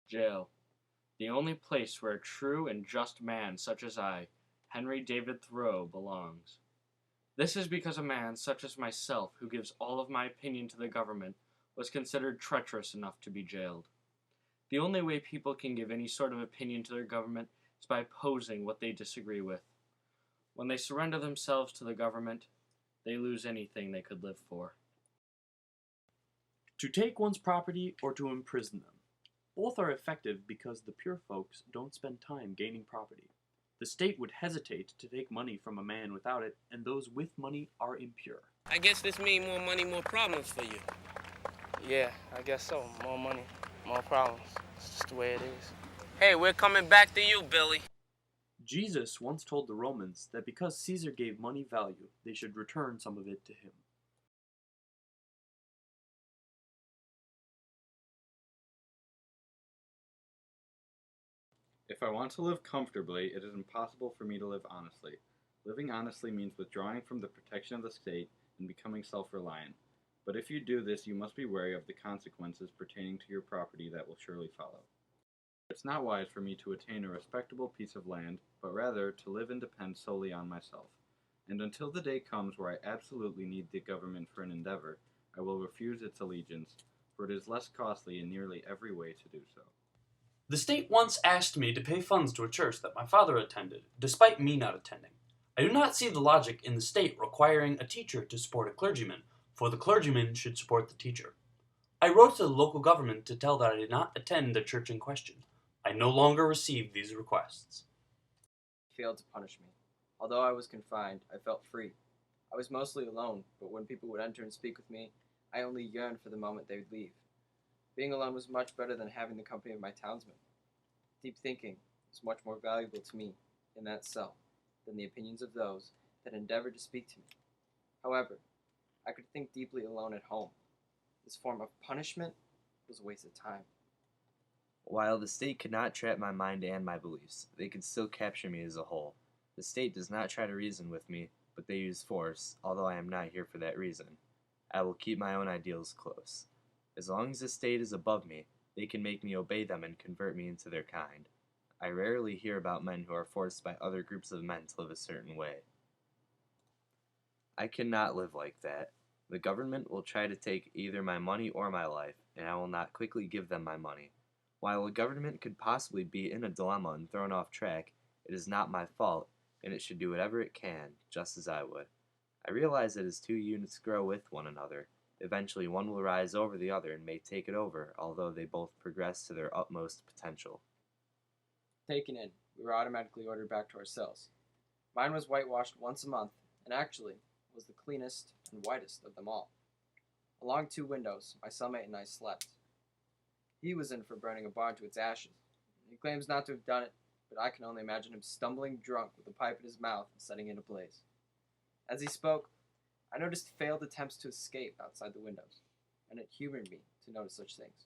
Jail. The only place where a true and just man such as I, Henry David Thoreau, belongs. This is because a man such as myself, who gives all of my opinion to the government, was considered treacherous enough to be jailed. The only way people can give any sort of opinion to their government is by opposing what they disagree with. When they surrender themselves to the government, they lose anything they could live for. To take one's property or to imprison them. Both are effective because the pure folks don't spend time gaining property. The state would hesitate to take money from a man without it, and those with money are impure. I guess this means more money, more problems for you. Yeah, I guess so. More money, more problems. It's just the way it is. Hey, we're coming back to you, Billy. Jesus once told the Romans that because Caesar gave money value, they should return some of it to him. If I want to live comfortably, it is impossible for me to live honestly. Living honestly means withdrawing from the protection of the state and becoming self-reliant. But if you do this, you must be wary of the consequences pertaining to your property that will surely follow. It's not wise for me to attain a respectable piece of land, but rather to live and depend solely on myself. And until the day comes where I absolutely need the government for an endeavor, I will refuse its allegiance, for it is less costly in nearly every way to do so. The state once asked me to pay funds to a church that my father attended, despite me not attending. I do not see the logic in the state requiring a teacher to support a clergyman, for the clergyman should support the teacher. I wrote to the local government to tell that I did not attend the church in question. I no longer received these requests. He failed to punish me. Although I was confined, I felt free. I was mostly alone, but when people would enter and speak with me, I only yearned for the moment they would leave. Being alone was much better than having the company of my townsmen. Deep thinking was much more valuable to me in that cell than the opinions of those that endeavored to speak to me. However, I could think deeply alone at home. This form of punishment was a waste of time. While the state could not trap my mind and my beliefs, they could still capture me as a whole. The state does not try to reason with me, but they use force, although I am not here for that reason. I will keep my own ideals close. As long as the state is above me, they can make me obey them and convert me into their kind. I rarely hear about men who are forced by other groups of men to live a certain way. I cannot live like that. The government will try to take either my money or my life, and I will not quickly give them my money. While the government could possibly be in a dilemma and thrown off track, it is not my fault, and it should do whatever it can, just as I would. I realize that as two units grow with one another, eventually one will rise over the other and may take it over, although they both progress to their utmost potential. Taken in, we were automatically ordered back to our cells. Mine was whitewashed once a month, and actually was the cleanest and whitest of them all. Along two windows, my cellmate and I slept. He was in for burning a barn to its ashes. He claims not to have done it, but I can only imagine him stumbling drunk with a pipe in his mouth and setting it ablaze. As he spoke, I noticed failed attempts to escape outside the windows, and it humored me to notice such things.